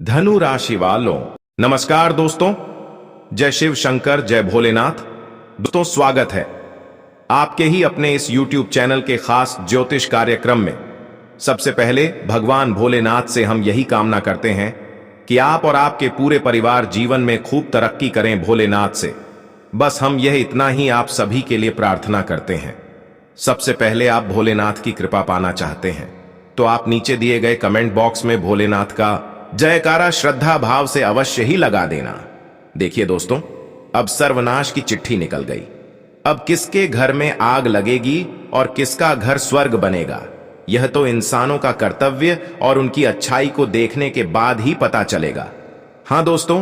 धनु राशि वालों, नमस्कार दोस्तों। जय शिव शंकर, जय भोलेनाथ। दोस्तों, स्वागत है आपके ही अपने इस YouTube चैनल के खास ज्योतिष कार्यक्रम में। सबसे पहले भगवान भोलेनाथ से हम यही कामना करते हैं कि आप और आपके पूरे परिवार जीवन में खूब तरक्की करें भोलेनाथ से। बस हम यह इतना ही आप सभी के लिए प्रार्थना करते हैं। सबसे पहले आप भोलेनाथ की कृपा पाना चाहते हैं तो आप नीचे दिए गए कमेंट बॉक्स में भोलेनाथ का जयकारा श्रद्धा भाव से अवश्य ही लगा देना। देखिए दोस्तों, अब सर्वनाश की चिट्ठी निकल गई। अब किसके घर में आग लगेगी और किसका घर स्वर्ग बनेगा, यह तो इंसानों का कर्तव्य और उनकी अच्छाई को देखने के बाद ही पता चलेगा। हां दोस्तों,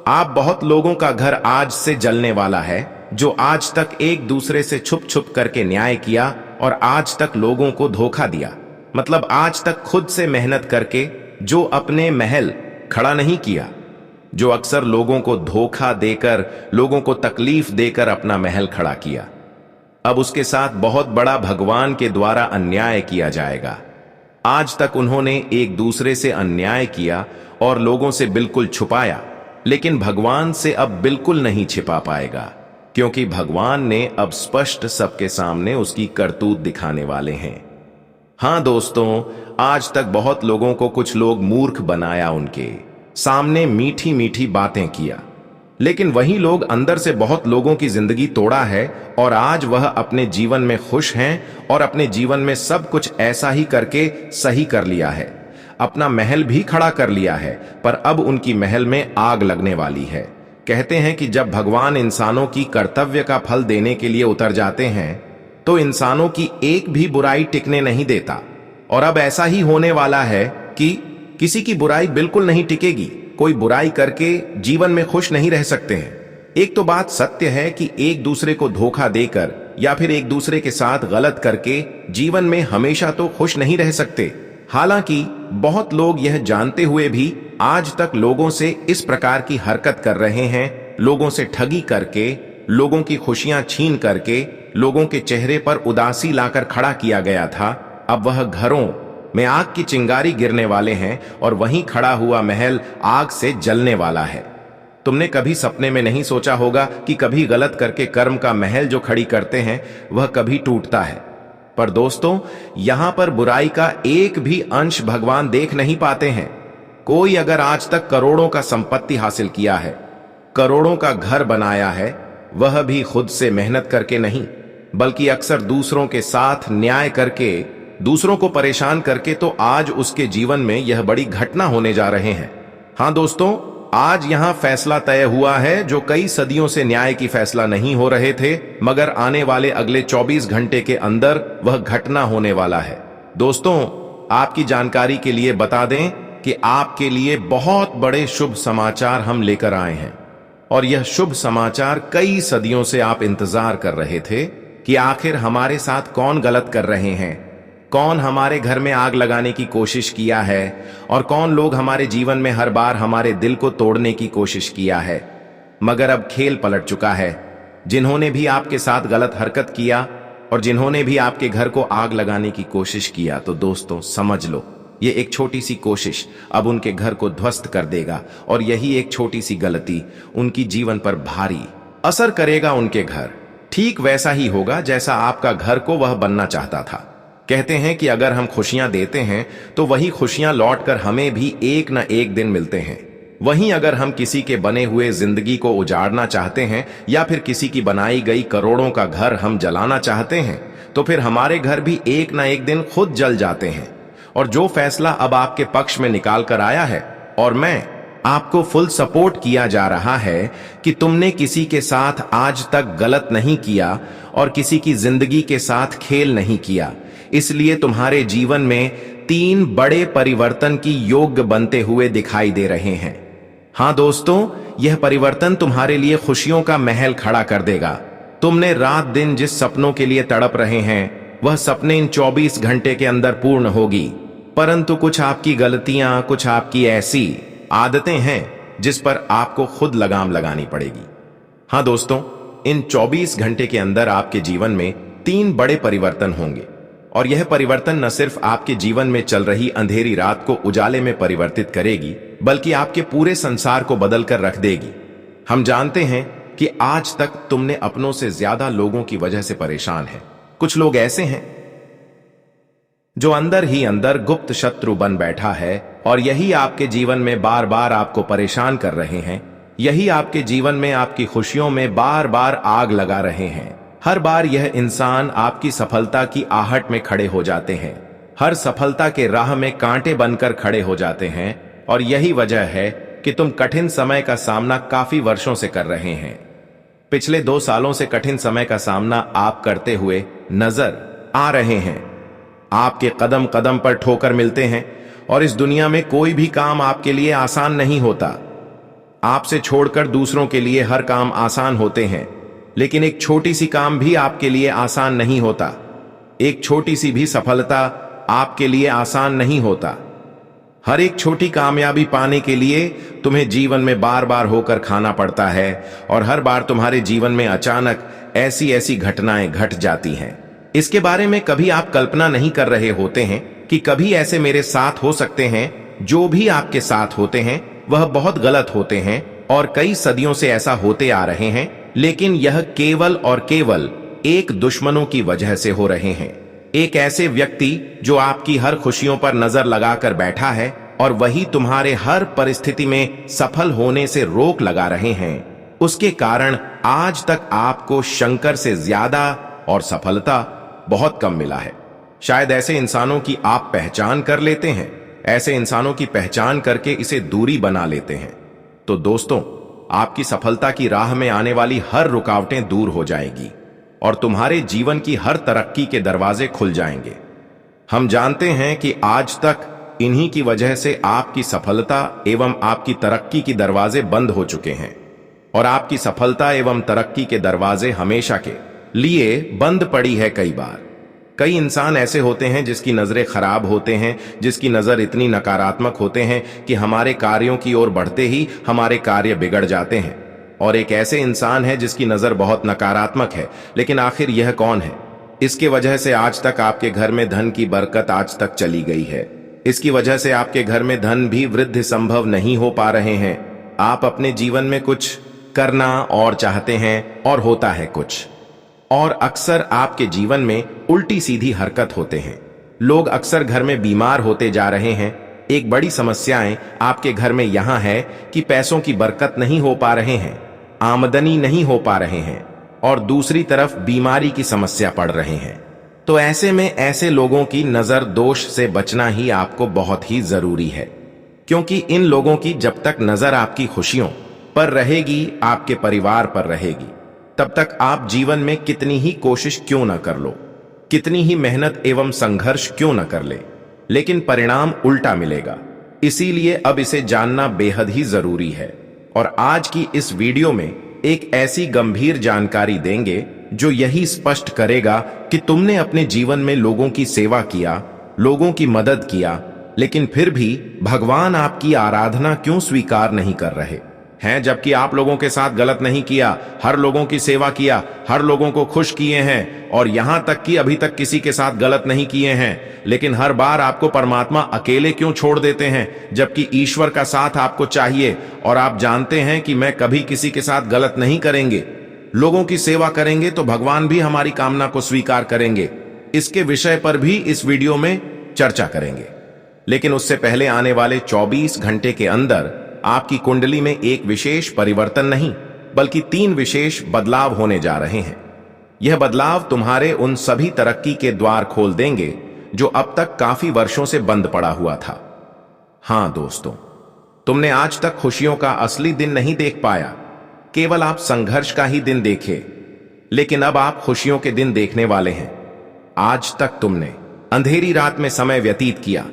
आप बहुत लोगों का घर आज से जलने वाला है जो आज तक एक दूसरे से छुप छुप करके न्याय किया और आज तक लोगों को धोखा दिया। मतलब आज तक खुद से मेहनत करके जो अपने महल खड़ा नहीं किया, जो अक्सर लोगों को धोखा देकर, लोगों को तकलीफ देकर अपना महल खड़ा किया, अब उसके साथ बहुत बड़ा भगवान के द्वारा अन्याय किया जाएगा। आज तक उन्होंने एक दूसरे से अन्याय किया और लोगों से बिल्कुल छुपाया, लेकिन भगवान से अब बिल्कुल नहीं छिपा पाएगा, क्योंकि भगवान ने अब स्पष्ट सबके सामने उसकी करतूत दिखाने वाले हैं। हां दोस्तों, आज तक बहुत लोगों को कुछ लोग मूर्ख बनाया, उनके सामने मीठी मीठी बातें किया, लेकिन वही लोग अंदर से बहुत लोगों की जिंदगी तोड़ा है और आज वह अपने जीवन में खुश हैं और अपने जीवन में सब कुछ ऐसा ही करके सही कर लिया है। अपना महल भी खड़ा कर लिया है, पर अब उनकी महल में आग लगने वाली है। कहते हैं कि जब भगवान इंसानों की कर्तव्य का फल देने के लिए उतर जाते हैं तो इंसानों की एक भी बुराई टिकने नहीं देता, और अब ऐसा ही होने वाला है कि किसी की बुराई बिल्कुल नहीं टिकेगी। कोई बुराई करके जीवन में खुश नहीं रह सकते हैं। एक तो बात सत्य है कि एक दूसरे को धोखा देकर या फिर एक दूसरे के साथ गलत करके जीवन में हमेशा तो खुश नहीं रह सकते। हालांकि बहुत लोग यह जानते हुए भी आज तक लोगों से इस प्रकार की हरकत कर रहे हैं, लोगों से ठगी करके, लोगों की खुशियां छीन करके, लोगों के चेहरे पर उदासी लाकर खड़ा किया गया था। अब वह घरों में आग की चिंगारी गिरने वाले हैं और वहीं खड़ा हुआ महल आग से जलने वाला है। तुमने कभी सपने में नहीं सोचा होगा कि कभी गलत करके कर्म का महल जो खड़ी करते हैं वह कभी टूटता है। पर दोस्तों, यहां पर बुराई का एक भी अंश भगवान देख नहीं पाते हैं। कोई अगर आज तक करोड़ों का संपत्ति हासिल किया है, करोड़ों का घर बनाया है, वह भी खुद से मेहनत करके नहीं, बल्कि अक्सर दूसरों के साथ न्याय करके, दूसरों को परेशान करके, तो आज उसके जीवन में यह बड़ी घटना होने जा रहे हैं। हां दोस्तों, आज यहां फैसला तय हुआ है जो कई सदियों से न्याय की फैसला नहीं हो रहे थे, मगर आने वाले अगले 24 घंटे के अंदर वह घटना होने वाला है। दोस्तों, आपकी जानकारी के लिए बता दें कि आपके लिए बहुत बड़े शुभ समाचार हम लेकर आए हैं, और यह शुभ समाचार कई सदियों से आप इंतजार कर रहे थे कि आखिर हमारे साथ कौन गलत कर रहे हैं, कौन हमारे घर में आग लगाने की कोशिश किया है, और कौन लोग हमारे जीवन में हर बार हमारे दिल को तोड़ने की कोशिश किया है। मगर अब खेल पलट चुका है। जिन्होंने भी आपके साथ गलत हरकत किया और जिन्होंने भी आपके घर को आग लगाने की कोशिश किया, तो दोस्तों समझ लो, ये एक छोटी सी कोशिश अब उनके घर को ध्वस्त कर देगा, और यही एक छोटी सी गलती उनकी जीवन पर भारी असर करेगा। उनके घर ठीक वैसा ही होगा जैसा आपका घर को वह बनना चाहता था। कहते हैं कि अगर हम खुशियां देते हैं तो वही खुशियां लौटकर हमें भी एक न एक दिन मिलते हैं। वहीं अगर हम किसी के बने हुए जिंदगी को उजाड़ना चाहते हैं या फिर किसी की बनाई गई करोड़ों का घर हम जलाना चाहते हैं, तो फिर हमारे घर भी एक न एक दिन खुद जल जाते हैं। और जो फैसला अब आपके पक्ष में निकाल कर आया है, और मैं आपको फुल सपोर्ट किया जा रहा है कि तुमने किसी के साथ आज तक गलत नहीं किया और किसी की जिंदगी के साथ खेल नहीं किया, इसलिए तुम्हारे जीवन में 3 बड़े परिवर्तन की योग्य बनते हुए दिखाई दे रहे हैं। हां दोस्तों, यह परिवर्तन तुम्हारे लिए खुशियों का महल खड़ा कर देगा। तुमने रात दिन जिस सपनों के लिए तड़प रहे हैं, वह सपने इन 24 घंटे के अंदर पूर्ण होगी। परंतु कुछ आपकी गलतियां, कुछ आपकी ऐसी आदतें हैं जिस पर आपको खुद लगाम लगानी पड़ेगी। हां दोस्तों, इन 24 घंटे के अंदर आपके जीवन में 3 बड़े परिवर्तन होंगे, और यह परिवर्तन न सिर्फ आपके जीवन में चल रही अंधेरी रात को उजाले में परिवर्तित करेगी, बल्कि आपके पूरे संसार को बदल कर रख देगी। हम जानते हैं कि आज तक तुमने अपनों से ज्यादा लोगों की वजह से परेशान है। कुछ लोग ऐसे हैं जो अंदर ही अंदर गुप्त शत्रु बन बैठा है, और यही आपके जीवन में बार बार आपको परेशान कर रहे हैं। यही आपके जीवन में आपकी खुशियों में बार बार आग लगा रहे हैं। हर बार यह इंसान आपकी सफलता की आहट में खड़े हो जाते हैं, हर सफलता के राह में कांटे बनकर खड़े हो जाते हैं, और यही वजह है कि तुम कठिन समय का सामना काफी वर्षों से कर रहे हैं। पिछले 2 सालों से कठिन समय का सामना आप करते हुए नजर आ रहे हैं। आपके कदम कदम पर ठोकर मिलते हैं, और इस दुनिया में कोई भी काम आपके लिए आसान नहीं होता। आपसे छोड़कर दूसरों के लिए हर काम आसान होते हैं, लेकिन एक छोटी सी काम भी आपके लिए आसान नहीं होता। एक छोटी सी भी सफलता आपके लिए आसान नहीं होता। हर एक छोटी कामयाबी पाने के लिए तुम्हें जीवन में बार बार होकर खाना पड़ता है, और हर बार तुम्हारे जीवन में अचानक ऐसी ऐसी घटनाएं घट जाती हैं। इसके बारे में कभी आप कल्पना नहीं कर रहे होते हैं कि कभी ऐसे मेरे साथ हो सकते हैं। जो भी आपके साथ होते हैं वह बहुत गलत होते हैं, और कई सदियों से ऐसा होते आ रहे हैं, लेकिन यह केवल और केवल एक दुश्मनों की वजह से हो रहे हैं। एक ऐसे व्यक्ति जो आपकी हर खुशियों पर नजर लगाकर बैठा है, और वही तुम्हारे हर परिस्थिति में सफल होने से रोक लगा रहे हैं। उसके कारण आज तक आपको शंकर से ज्यादा और सफलता बहुत कम मिला है। शायद ऐसे इंसानों की आप पहचान कर लेते हैं, ऐसे इंसानों की पहचान करके इसे दूरी बना लेते हैं। तो दोस्तों, आपकी सफलता की राह में आने वाली हर रुकावटें दूर हो जाएगी, और तुम्हारे जीवन की हर तरक्की के दरवाजे खुल जाएंगे। हम जानते हैं कि आज तक इन्हीं की वजह से आपकी सफलता एवं आपकी तरक्की के दरवाजे बंद हो चुके हैं, और आपकी सफलता एवं तरक्की के दरवाजे हमेशा के लिए बंद पड़ी है। कई बार कई इंसान ऐसे होते हैं जिसकी नजरें खराब होते हैं, जिसकी नजर इतनी नकारात्मक होते हैं कि हमारे कार्यों की ओर बढ़ते ही हमारे कार्य बिगड़ जाते हैं। और एक ऐसे इंसान है जिसकी नजर बहुत नकारात्मक है, लेकिन आखिर यह कौन है? इसके वजह से आज तक आपके घर में धन की बरकत आज तक चली गई है। इसकी वजह से आपके घर में धन भी वृद्धि संभव नहीं हो पा रहे हैं। आप अपने जीवन में कुछ करना और चाहते हैं, और होता है कुछ, और अक्सर आपके जीवन में उल्टी सीधी हरकत होते हैं। लोग अक्सर घर में बीमार होते जा रहे हैं। एक बड़ी समस्याएं आपके घर में यहां है कि पैसों की बरकत नहीं हो पा रहे हैं, आमदनी नहीं हो पा रहे हैं, और दूसरी तरफ बीमारी की समस्या पड़ रहे हैं। तो ऐसे में ऐसे लोगों की नजर दोष से बचना ही आपको बहुत ही जरूरी है, क्योंकि इन लोगों की जब तक नजर आपकी खुशियों पर रहेगी, आपके परिवार पर रहेगी, तब तक आप जीवन में कितनी ही कोशिश क्यों न कर लो, कितनी ही मेहनत एवं संघर्ष क्यों न कर ले, लेकिन परिणाम उल्टा मिलेगा। इसीलिए अब इसे जानना बेहद ही जरूरी है। और आज की इस वीडियो में एक ऐसी गंभीर जानकारी देंगे जो यही स्पष्ट करेगा कि तुमने अपने जीवन में लोगों की सेवा किया, लोगों की मदद किया, लेकिन फिर भी भगवान आपकी आराधना क्यों स्वीकार नहीं कर रहे हैं। जबकि आप लोगों के साथ गलत नहीं किया, हर लोगों की सेवा किया, हर लोगों को खुश किए हैं, और यहां तक कि अभी तक किसी के साथ गलत नहीं किए हैं, लेकिन हर बार आपको परमात्मा अकेले क्यों छोड़ देते हैं, जबकि ईश्वर का साथ आपको चाहिए। और आप जानते हैं कि मैं कभी किसी के साथ गलत नहीं करेंगे, लोगों की सेवा करेंगे तो भगवान भी हमारी कामना को स्वीकार करेंगे। इसके विषय पर भी इस वीडियो में चर्चा करेंगे। लेकिन उससे पहले आने वाले 24 घंटे के अंदर आपकी कुंडली में एक विशेष परिवर्तन नहीं, बल्कि 3 विशेष बदलाव होने जा रहे हैं। यह बदलाव तुम्हारे उन सभी तरक्की के द्वार खोल देंगे जो अब तक काफी वर्षों से बंद पड़ा हुआ था। हां दोस्तों, तुमने आज तक खुशियों का असली दिन नहीं देख पाया, केवल आप संघर्ष का ही दिन देखे, लेकिन अब आप खुशियों के दिन देखने वाले हैं। आज तक तुमने अंधेरी रात में समय व्यतीत किया,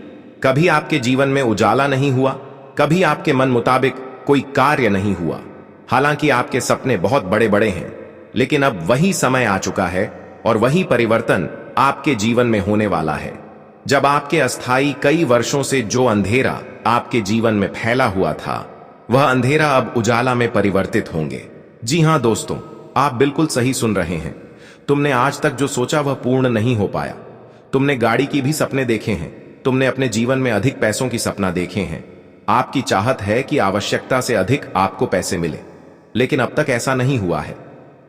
कभी आपके जीवन में उजाला नहीं हुआ, कभी आपके मन मुताबिक कोई कार्य नहीं हुआ। हालांकि आपके सपने बहुत बड़े बड़े हैं, लेकिन अब वही समय आ चुका है और वही परिवर्तन आपके जीवन में होने वाला है, जब आपके अस्थायी कई वर्षों से जो अंधेरा आपके जीवन में फैला हुआ था, वह अंधेरा अब उजाला में परिवर्तित होंगे। जी हां दोस्तों, आप बिल्कुल सही सुन रहे हैं। तुमने आज तक जो सोचा वह पूर्ण नहीं हो पाया। तुमने गाड़ी की भी सपने देखे हैं, तुमने अपने जीवन में अधिक पैसों की सपना देखे हैं। आपकी चाहत है कि आवश्यकता से अधिक आपको पैसे मिले, लेकिन अब तक ऐसा नहीं हुआ है।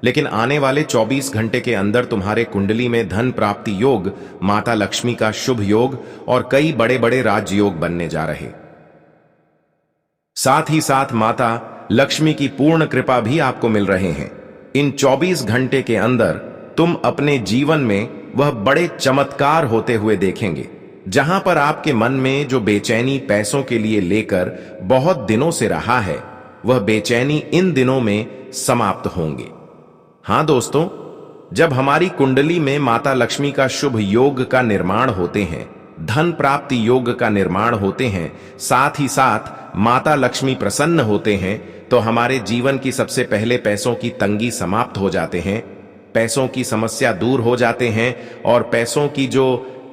लेकिन आने वाले 24 घंटे के अंदर तुम्हारे कुंडली में धन प्राप्ति योग, माता लक्ष्मी का शुभ योग और कई बड़े बड़े राजयोग बनने जा रहे। साथ ही साथ माता लक्ष्मी की पूर्ण कृपा भी आपको मिल रहे हैं। इन 24 घंटे के अंदर तुम अपने जीवन में वह बड़े चमत्कार होते हुए देखेंगे, जहां पर आपके मन में जो बेचैनी पैसों के लिए लेकर बहुत दिनों से रहा है, वह बेचैनी इन दिनों में समाप्त होंगे। हां दोस्तों, जब हमारी कुंडली में माता लक्ष्मी का शुभ योग का निर्माण होते हैं, धन प्राप्ति योग का निर्माण होते हैं, साथ ही साथ माता लक्ष्मी प्रसन्न होते हैं, तो हमारे जीवन की सबसे पहले पैसों की तंगी समाप्त हो जाते हैं, पैसों की समस्या दूर हो जाते हैं और पैसों की जो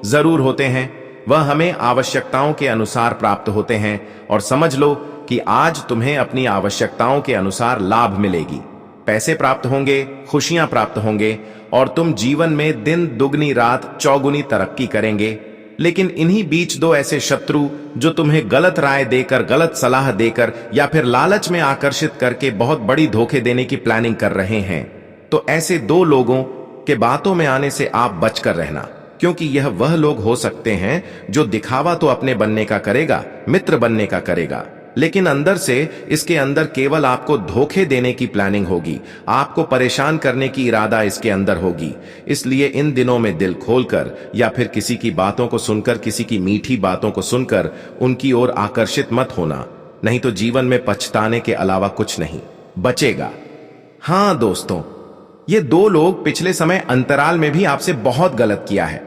जरूर होते हैं वह हमें आवश्यकताओं के अनुसार प्राप्त होते हैं। और समझ लो कि आज तुम्हें अपनी आवश्यकताओं के अनुसार लाभ मिलेगी, पैसे प्राप्त होंगे, खुशियां प्राप्त होंगे और तुम जीवन में दिन दुगनी रात चौगुनी तरक्की करेंगे। लेकिन इन्हीं बीच दो ऐसे शत्रु जो तुम्हें गलत राय देकर, गलत सलाह देकर या फिर लालच में आकर्षित करके बहुत बड़ी धोखे देने की प्लानिंग कर रहे हैं, तो ऐसे दो लोगों के बातों में आने से आप बचकर रहना, क्योंकि यह वह लोग हो सकते हैं जो दिखावा तो अपने बनने का करेगा, मित्र बनने का करेगा, लेकिन अंदर से इसके अंदर केवल आपको धोखे देने की प्लानिंग होगी, आपको परेशान करने की इरादा इसके अंदर होगी। इसलिए इन दिनों में दिल खोलकर या फिर किसी की बातों को सुनकर, किसी की मीठी बातों को सुनकर उनकी ओर आकर्षित मत होना, नहीं तो जीवन में पछताने के अलावा कुछ नहीं बचेगा। हां दोस्तों, ये दो लोग पिछले समय अंतराल में भी आपसे बहुत गलत किया है,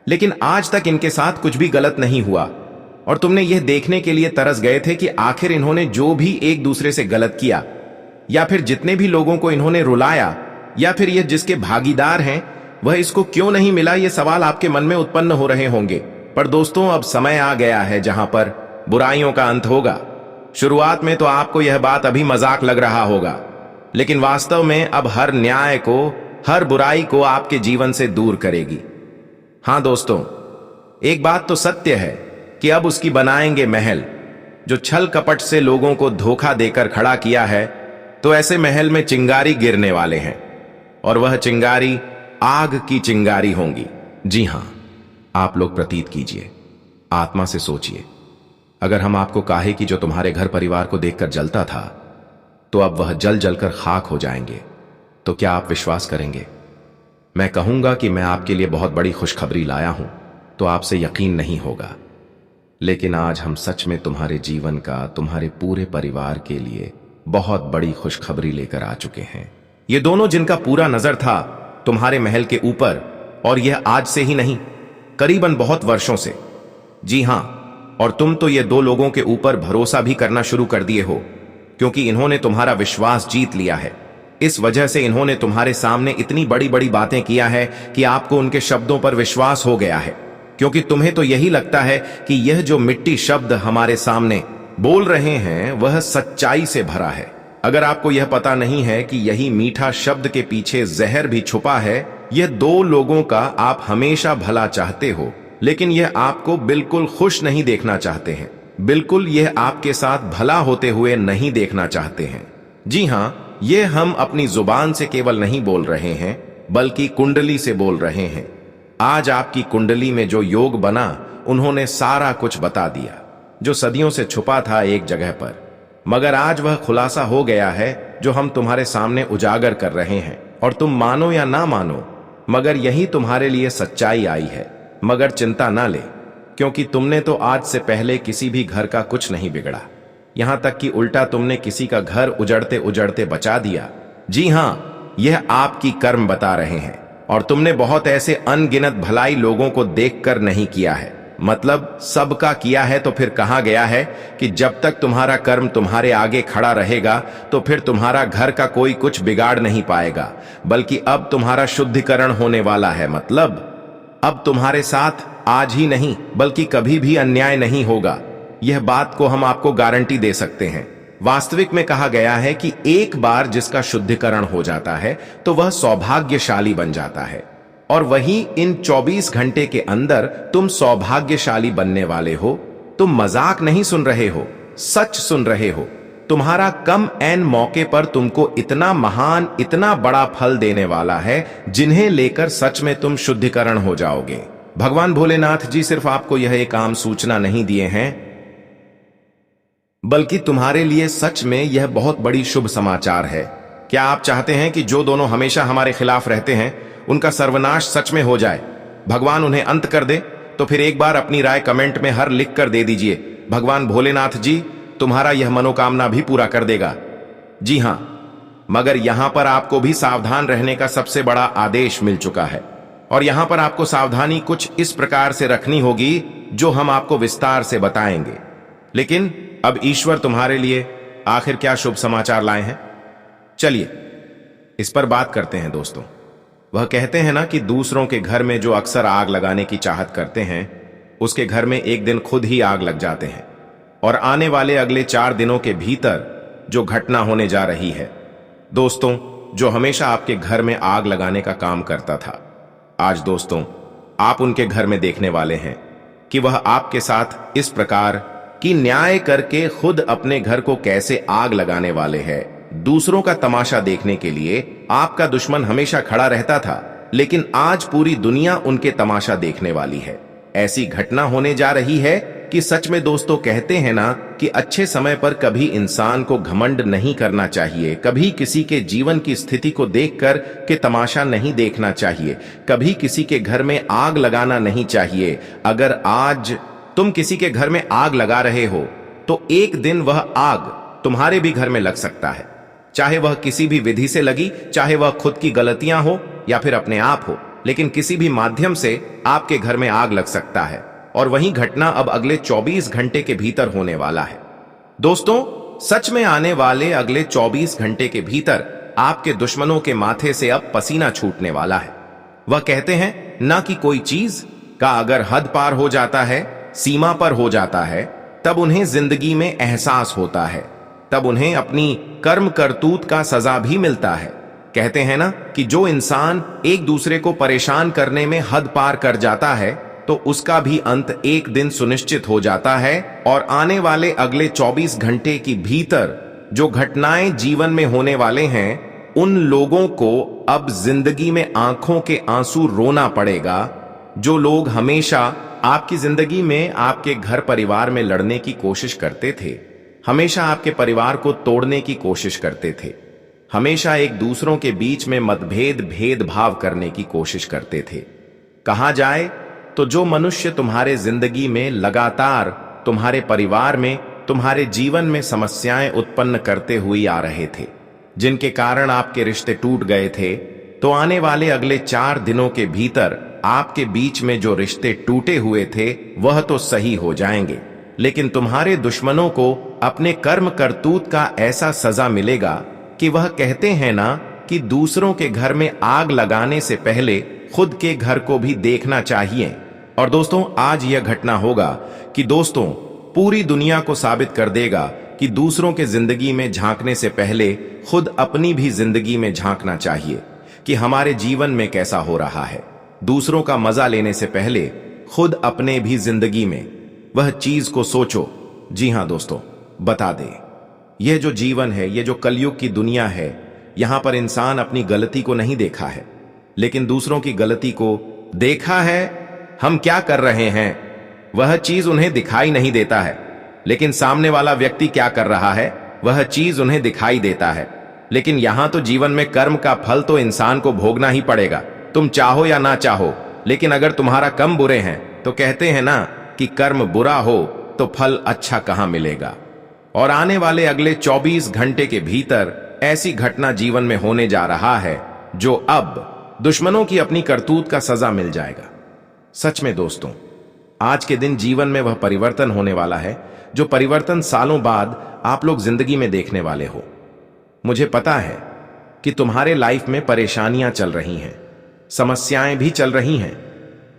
लेकिन आज तक इनके साथ कुछ भी गलत नहीं हुआ और तुमने यह देखने के लिए तरस गए थे कि आखिर इन्होंने जो भी एक दूसरे से गलत किया या फिर जितने भी लोगों को इन्होंने रुलाया या फिर यह जिसके भागीदार हैं वह इसको क्यों नहीं मिला, ये सवाल आपके मन में उत्पन्न हो रहे होंगे। पर दोस्तों, अब समय आ गया है जहां पर बुराइयों का अंत होगा। शुरुआत में तो आपको यह बात अभी मजाक लग रहा होगा, लेकिन वास्तव में अब हर न्याय को, हर बुराई को आपके जीवन से दूर करेगी। हां दोस्तों, एक बात तो सत्य है कि अब उसकी बनाएंगे महल। जो छल कपट से लोगों को धोखा देकर खड़ा किया है, तो ऐसे महल में चिंगारी गिरने वाले हैं और वह चिंगारी आग की चिंगारी होंगी। जी हां, आप लोग प्रतीत कीजिए, आत्मा से सोचिए, अगर हम आपको कहे कि जो तुम्हारे घर परिवार को देखकर जलता था तो अब वह जल जलकर खाक हो जाएंगे, तो क्या आप विश्वास करेंगे? मैं कहूंगा कि मैं आपके लिए बहुत बड़ी खुशखबरी लाया हूं, तो आपसे यकीन नहीं होगा, लेकिन आज हम सच में तुम्हारे जीवन का, तुम्हारे पूरे परिवार के लिए बहुत बड़ी खुशखबरी लेकर आ चुके हैं। ये दोनों जिनका पूरा नजर था तुम्हारे महल के ऊपर, और यह आज से ही नहीं, करीबन बहुत वर्षों से। जी हां, और तुम तो ये दो लोगों के ऊपर भरोसा भी करना शुरू कर दिए हो, क्योंकि इन्होंने तुम्हारा विश्वास जीत लिया है। इस वजह से इन्होंने तुम्हारे सामने इतनी बड़ी बड़ी बातें किया है कि आपको उनके शब्दों पर विश्वास हो गया है, क्योंकि तुम्हें तो यही लगता है कि यह जो मिट्टी शब्द हमारे सामने बोल रहे हैं वह सच्चाई से भरा है। अगर आपको यह पता नहीं है कि यही मीठा शब्द के पीछे जहर भी छुपा है, यह दो लोगों का आप हमेशा भला चाहते हो, लेकिन यह आपको बिल्कुल खुश नहीं देखना चाहते हैं, बिल्कुल यह आपके साथ भला होते हुए नहीं देखना चाहते हैं। जी हां, ये हम अपनी जुबान से केवल नहीं बोल रहे हैं, बल्कि कुंडली से बोल रहे हैं। आज आपकी कुंडली में जो योग बना, उन्होंने सारा कुछ बता दिया, जो सदियों से छुपा था एक जगह पर, मगर आज वह खुलासा हो गया है जो हम तुम्हारे सामने उजागर कर रहे हैं। और तुम मानो या ना मानो, मगर यही तुम्हारे लिए सच्चाई आई है। मगर चिंता ना ले, क्योंकि तुमने तो आज से पहले किसी भी घर का कुछ नहीं बिगड़ा, यहां तक कि उल्टा तुमने किसी का घर उजड़ते उजड़ते बचा दिया। जी हां, यह आपकी कर्म बता रहे हैं, और तुमने बहुत ऐसे अनगिनत भलाई लोगों को देखकर नहीं किया है, मतलब सबका किया है। तो फिर कहा गया है कि जब तक तुम्हारा कर्म तुम्हारे आगे खड़ा रहेगा, तो फिर तुम्हारा घर का कोई कुछ बिगाड़ नहीं पाएगा, बल्कि अब तुम्हारा शुद्धिकरण होने वाला है। मतलब अब तुम्हारे साथ आज ही नहीं बल्कि कभी भी अन्याय नहीं होगा। यह बात को हम आपको गारंटी दे सकते हैं। वास्तविक में कहा गया है कि एक बार जिसका शुद्धिकरण हो जाता है तो वह सौभाग्यशाली बन जाता है। और वहीं इन 24 घंटे के अंदर तुम सौभाग्यशाली बनने वाले हो। तुम मजाक नहीं सुन रहे हो, सच सुन रहे हो। तुम्हारा कम एन मौके पर तुमको इतना महान, इतना बड़ा फल देने वाला है, जिन्हें लेकर सच में तुम शुद्धिकरण हो जाओगे। भगवान भोलेनाथ जी सिर्फ आपको यह एक आम सूचना नहीं दिए हैं, बल्कि तुम्हारे लिए सच में यह बहुत बड़ी शुभ समाचार है। क्या आप चाहते हैं कि जो दोनों हमेशा हमारे खिलाफ रहते हैं उनका सर्वनाश सच में हो जाए, भगवान उन्हें अंत कर दे? तो फिर एक बार अपनी राय कमेंट में हर लिख कर दे दीजिए। भगवान भोलेनाथ जी तुम्हारा यह मनोकामना भी पूरा कर देगा। जी हां, मगर यहां पर आपको भी सावधान रहने का सबसे बड़ा आदेश मिल चुका है, और यहां पर आपको सावधानी कुछ इस प्रकार से रखनी होगी जो हम आपको विस्तार से बताएंगे। लेकिन अब ईश्वर तुम्हारे लिए आखिर क्या शुभ समाचार लाए हैं, चलिए इस पर बात करते हैं दोस्तों। वह कहते हैं ना कि दूसरों के घर में जो अक्सर आग लगाने की चाहत करते हैं, उसके घर में एक दिन खुद ही आग लग जाते हैं। और आने वाले अगले 4 दिनों के भीतर जो घटना होने जा रही है दोस्तों, जो हमेशा आपके घर में आग लगाने का काम करता था, आज दोस्तों आप उनके घर में देखने वाले हैं कि वह आपके साथ इस प्रकार की न्याय करके खुद अपने घर को कैसे आग लगाने वाले हैं। दूसरों का तमाशा देखने के लिए आपका दुश्मन हमेशा खड़ा रहता था, लेकिन आज पूरी दुनिया उनके तमाशा देखने वाली है। ऐसी घटना होने जा रही है कि सच में दोस्तों कहते हैं ना कि अच्छे समय पर कभी इंसान को घमंड नहीं करना चाहिए, कभी किसी के जीवन की स्थिति को देखकर के तमाशा नहीं देखना चाहिए, कभी किसी के घर में आग लगाना नहीं चाहिए। अगर आज तुम किसी के घर में आग लगा रहे हो तो एक दिन वह आग तुम्हारे भी घर में लग सकता है, चाहे वह किसी भी विधि से लगी, चाहे वह खुद की गलतियां हो या फिर अपने आप हो, लेकिन किसी भी माध्यम से आपके घर में आग लग सकता है। और वही घटना अब अगले 24 घंटे के भीतर होने वाला है। दोस्तों सच में आने वाले अगले 24 घंटे के भीतर आपके दुश्मनों के माथे से अब पसीना छूटने वाला है। वह कहते हैं ना कि कोई चीज का अगर हद पार हो जाता है, सीमा पर हो जाता है, तब उन्हें जिंदगी में एहसास होता है, तब उन्हें अपनी कर्म करतूत का सजा भी मिलता है। कहते हैं ना कि जो इंसान एक दूसरे को परेशान करने में हद पार कर जाता है तो उसका भी अंत एक दिन सुनिश्चित हो जाता है। और आने वाले अगले 24 घंटे के भीतर जो घटनाएं जीवन में होने वाले हैं, उन लोगों को अब जिंदगी में आंखों के आंसू रोना पड़ेगा। जो लोग हमेशा आपकी जिंदगी में आपके घर परिवार में लड़ने की कोशिश करते थे, हमेशा आपके परिवार को तोड़ने की कोशिश करते थे, हमेशा एक दूसरों के बीच में मतभेद भेदभाव करने की कोशिश करते थे, कहा जाए तो जो मनुष्य तुम्हारे जिंदगी में लगातार तुम्हारे परिवार में, तुम्हारे जीवन में समस्याएं उत्पन्न करते हुए आ रहे थे, जिनके कारण आपके रिश्ते टूट गए थे, तो आने वाले अगले 4 दिनों के भीतर आपके बीच में जो रिश्ते टूटे हुए थे वह तो सही हो जाएंगे। लेकिन तुम्हारे दुश्मनों को अपने कर्म करतूत का ऐसा सजा मिलेगा कि वह कहते हैं ना कि दूसरों के घर में आग लगाने से पहले खुद के घर को भी देखना चाहिए। और दोस्तों आज यह घटना होगा कि दोस्तों पूरी दुनिया को साबित कर देगा कि दूसरों के जिंदगी में झांकने से पहले खुद अपनी भी जिंदगी में झांकना चाहिए कि हमारे जीवन में कैसा हो रहा है। दूसरों का मजा लेने से पहले खुद अपने भी जिंदगी में वह चीज को सोचो। जी हां दोस्तों, बता दे, यह जो जीवन है, यह जो कलयुग की दुनिया है, यहां पर इंसान अपनी गलती को नहीं देखा है, लेकिन दूसरों की गलती को देखा है। हम क्या कर रहे हैं वह चीज उन्हें दिखाई नहीं देता है, लेकिन सामने वाला व्यक्ति क्या कर रहा है वह चीज उन्हें दिखाई देता है। लेकिन यहां तो जीवन में कर्म का फल तो इंसान को भोगना ही पड़ेगा, तुम चाहो या ना चाहो। लेकिन अगर तुम्हारा कर्म बुरे हैं तो कहते हैं ना कि कर्म बुरा हो तो फल अच्छा कहां मिलेगा। और आने वाले अगले 24 घंटे के भीतर ऐसी घटना जीवन में होने जा रहा है जो अब दुश्मनों की अपनी करतूत का सजा मिल जाएगा। सच में दोस्तों आज के दिन जीवन में वह परिवर्तन होने वाला है जो परिवर्तन सालों बाद आप लोग जिंदगी में देखने वाले हो। मुझे पता है कि तुम्हारे लाइफ में परेशानियां चल रही हैं, समस्याएं भी चल रही हैं,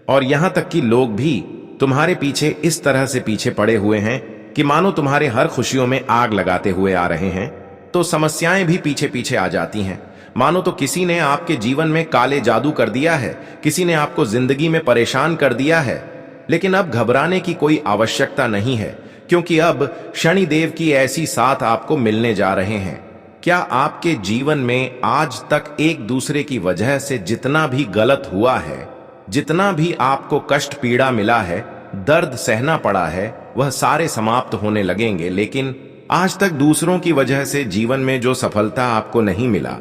और यहां तक कि लोग भी तुम्हारे पीछे इस तरह से पीछे पड़े हुए हैं कि मानो तुम्हारे हर खुशियों में आग लगाते हुए आ रहे हैं। तो समस्याएं भी पीछे पीछे आ जाती हैं, मानो तो किसी ने आपके जीवन में काले जादू कर दिया है, किसी ने आपको जिंदगी में परेशान कर दिया है। लेकिन अब घबराने की कोई आवश्यकता नहीं है, क्योंकि अब शनिदेव की ऐसी साथ आपको मिलने जा रहे हैं। क्या आपके जीवन में आज तक एक दूसरे की वजह से जितना भी गलत हुआ है, जितना भी आपको कष्ट पीड़ा मिला है, दर्द सहना पड़ा है, वह सारे समाप्त होने लगेंगे। लेकिन आज तक दूसरों की वजह से जीवन में जो सफलता आपको नहीं मिला,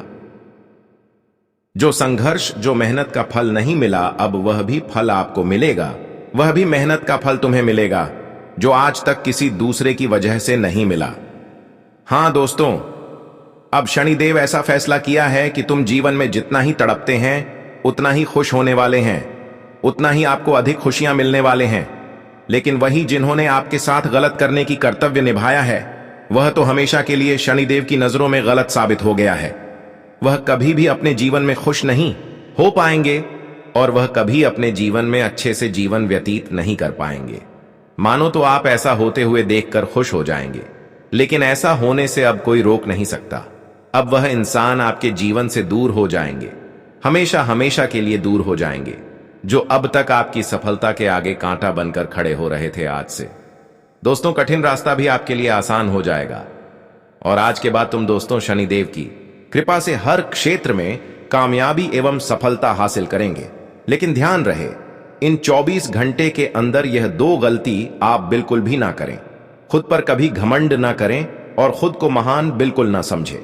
जो संघर्ष, जो मेहनत का फल नहीं मिला, अब वह भी फल आपको मिलेगा। वह भी मेहनत का फल तुम्हें मिलेगा जो आज तक किसी दूसरे की वजह से नहीं मिला। हां दोस्तों, अब शनिदेव ऐसा फैसला किया है कि तुम जीवन में जितना ही तड़पते हैं उतना ही खुश होने वाले हैं, उतना ही आपको अधिक खुशियां मिलने वाले हैं। लेकिन वही जिन्होंने आपके साथ गलत करने की कर्तव्य निभाया है, वह तो हमेशा के लिए शनिदेव की नजरों में गलत साबित हो गया है। वह कभी भी अपने जीवन में खुश नहीं हो पाएंगे और वह कभी अपने जीवन में अच्छे से जीवन व्यतीत नहीं कर पाएंगे। मानो तो आप ऐसा होते हुए देखकर खुश हो जाएंगे, लेकिन ऐसा होने से अब कोई रोक नहीं सकता। अब वह इंसान आपके जीवन से दूर हो जाएंगे, हमेशा हमेशा के लिए दूर हो जाएंगे, जो अब तक आपकी सफलता के आगे कांटा बनकर खड़े हो रहे थे। आज से दोस्तों कठिन रास्ता भी आपके लिए आसान हो जाएगा और आज के बाद तुम दोस्तों शनिदेव की कृपा से हर क्षेत्र में कामयाबी एवं सफलता हासिल करेंगे। लेकिन ध्यान रहे, इन 24 घंटे के अंदर यह 2 गलती आप बिल्कुल भी ना करें। खुद पर कभी घमंड ना करें और खुद को महान बिल्कुल ना समझें।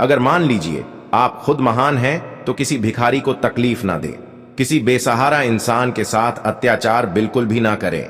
अगर मान लीजिए आप खुद महान हैं तो किसी भिखारी को तकलीफ ना दें, किसी बेसहारा इंसान के साथ अत्याचार बिल्कुल भी ना करें।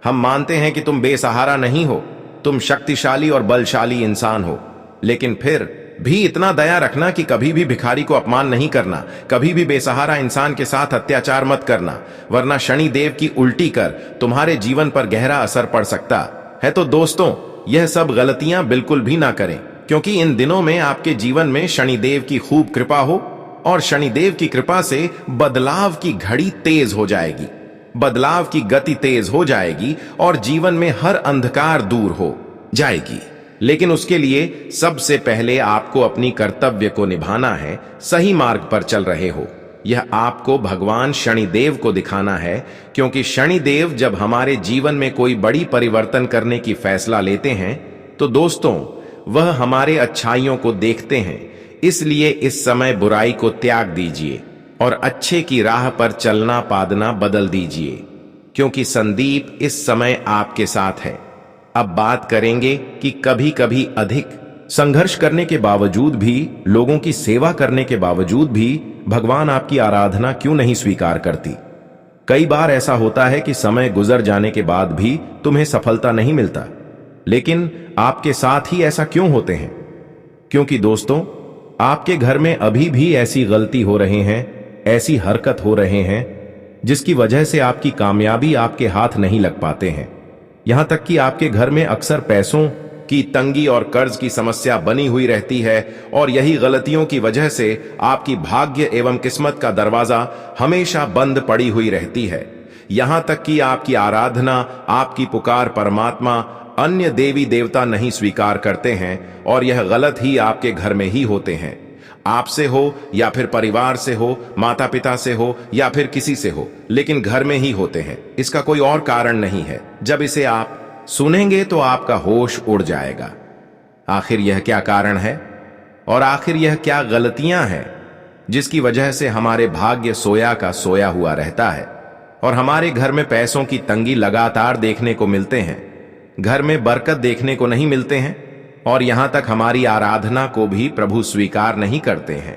हम मानते हैं कि तुम बेसहारा नहीं हो, तुम शक्तिशाली और बलशाली इंसान हो, लेकिन फिर भी इतना दया रखना कि कभी भी भिखारी को अपमान नहीं करना, कभी भी बेसहारा इंसान के साथ अत्याचार मत करना, वरना शनि देव की उल्टी कर तुम्हारे जीवन पर गहरा असर पड़ सकता है। तो दोस्तों यह सब गलतियां बिल्कुल भी ना करें, क्योंकि इन दिनों में आपके जीवन में शनिदेव की खूब कृपा हो और शनिदेव की कृपा से बदलाव की घड़ी तेज हो जाएगी, बदलाव की गति तेज हो जाएगी और जीवन में हर अंधकार दूर हो जाएगी। लेकिन उसके लिए सबसे पहले आपको अपनी कर्तव्य को निभाना है। सही मार्ग पर चल रहे हो, यह आपको भगवान शनिदेव को दिखाना है, क्योंकि शनिदेव जब हमारे जीवन में कोई बड़ी परिवर्तन करने की फैसला लेते हैं तो दोस्तों वह हमारे अच्छाइयों को देखते हैं। इसलिए इस समय बुराई को त्याग दीजिए और अच्छे की राह पर चलना पादना बदल दीजिए, क्योंकि संदीप इस समय आपके साथ है। अब बात करेंगे कि कभी कभी अधिक संघर्ष करने के बावजूद भी, लोगों की सेवा करने के बावजूद भी भगवान आपकी आराधना क्यों नहीं स्वीकार करती। कई बार ऐसा होता है कि समय गुजर जाने के बाद भी तुम्हें सफलता नहीं मिलता, लेकिन आपके साथ ही ऐसा क्यों होते हैं? क्योंकि दोस्तों आपके घर में अभी भी ऐसी गलती हो रहे हैं, ऐसी हरकत हो रहे हैं जिसकी वजह से आपकी कामयाबी आपके हाथ नहीं लग पाते हैं। यहां तक कि आपके घर में अक्सर पैसों की तंगी और कर्ज की समस्या बनी हुई रहती है और यही गलतियों की वजह से आपकी भाग्य एवं किस्मत का दरवाजा हमेशा बंद पड़ी हुई रहती है। यहां तक कि आपकी आराधना, आपकी पुकार परमात्मा, अन्य देवी देवता नहीं स्वीकार करते हैं और यह गलत ही आपके घर में ही होते हैं। आपसे हो या फिर परिवार से हो, माता पिता से हो या फिर किसी से हो, लेकिन घर में ही होते हैं। इसका कोई और कारण नहीं है। जब इसे आप सुनेंगे तो आपका होश उड़ जाएगा। आखिर यह क्या कारण है और आखिर यह क्या गलतियां हैं जिसकी वजह से हमारे भाग्य सोया का सोया हुआ रहता है और हमारे घर में पैसों की तंगी लगातार देखने को मिलते हैं, घर में बरकत देखने को नहीं मिलते हैं और यहां तक हमारी आराधना को भी प्रभु स्वीकार नहीं करते हैं।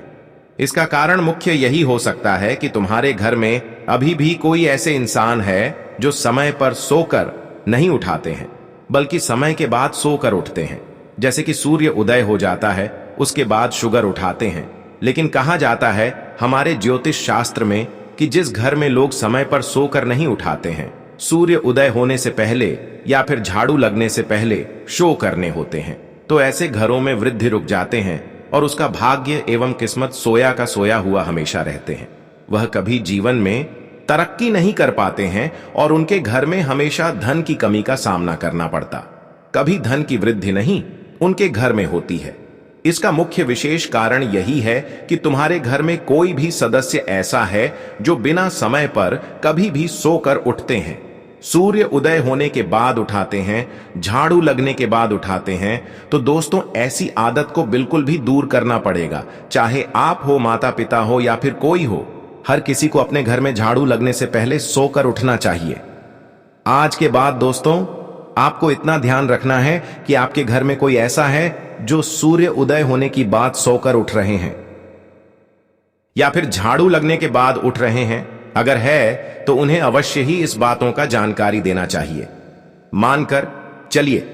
इसका कारण मुख्य यही हो सकता है कि तुम्हारे घर में अभी भी कोई ऐसे इंसान है जो समय पर सोकर नहीं उठाते हैं, बल्कि समय के बाद सोकर उठते हैं। जैसे कि सूर्य उदय हो जाता है, उसके बाद शुगर उठाते हैं। लेकिन कहा जाता है हमारे ज्योतिष शास्त्र में कि जिस घर में लोग समय पर सोकर नहीं उठाते हैं, सूर्य उदय होने से पहले या फिर झाड़ू लगने से पहले शो करने होते हैं, तो ऐसे घरों में वृद्धि रुक जाते हैं और उसका भाग्य एवं किस्मत सोया का सोया हुआ हमेशा रहते हैं। वह कभी जीवन में तरक्की नहीं कर पाते हैं और उनके घर में हमेशा धन की कमी का सामना करना पड़ता। कभी धन की वृद्धि नहीं उनके घर में होती है। इसका मुख्य विशेष कारण यही है कि तुम्हारे घर में कोई भी सदस्य ऐसा है जो बिना समय पर कभी भी सोकर उठते हैं, सूर्य उदय होने के बाद उठाते हैं, झाड़ू लगने के बाद उठाते हैं। तो दोस्तों, ऐसी आदत को बिल्कुल भी दूर करना पड़ेगा। चाहे आप हो, माता पिता हो या फिर कोई हो, हर किसी को अपने घर में झाड़ू लगने से पहले सोकर उठना चाहिए। आज के बाद दोस्तों, आपको इतना ध्यान रखना है कि आपके घर में कोई ऐसा है जो सूर्य उदय होने की बात सोकर उठ रहे हैं या फिर झाड़ू लगने के बाद उठ रहे हैं। अगर है तो उन्हें अवश्य ही इस बातों का जानकारी देना चाहिए। मानकर चलिए,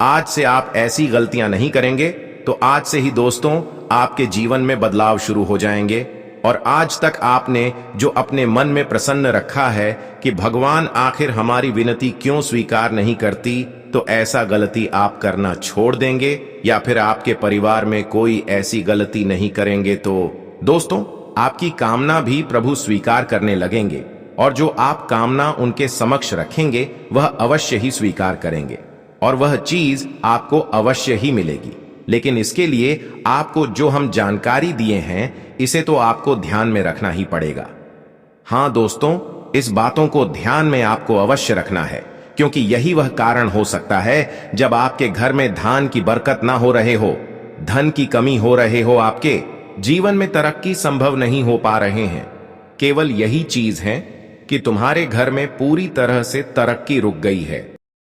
आज से आप ऐसी गलतियां नहीं करेंगे तो आज से ही दोस्तों आपके जीवन में बदलाव शुरू हो जाएंगे। और आज तक आपने जो अपने मन में प्रसन्न रखा है कि भगवान आखिर हमारी विनती क्यों स्वीकार नहीं करती, तो ऐसा गलती आप करना छोड़ देंगे या फिर आपके परिवार में कोई ऐसी गलती नहीं करेंगे तो दोस्तों आपकी कामना भी प्रभु स्वीकार करने लगेंगे। और जो आप कामना उनके समक्ष रखेंगे वह अवश्य ही स्वीकार करेंगे और वह चीज आपको अवश्य ही मिलेगी। लेकिन इसके लिए आपको जो हम जानकारी दिए हैं इसे तो आपको ध्यान में रखना ही पड़ेगा। हां दोस्तों, इस बातों को ध्यान में आपको अवश्य रखना है, क्योंकि यही वह कारण हो सकता है जब आपके घर में धान की बरकत ना हो रहे हो, धन की कमी हो रहे हो, आपके जीवन में तरक्की संभव नहीं हो पा रहे हैं। केवल यही चीज है कि तुम्हारे घर में पूरी तरह से तरक्की रुक गई है।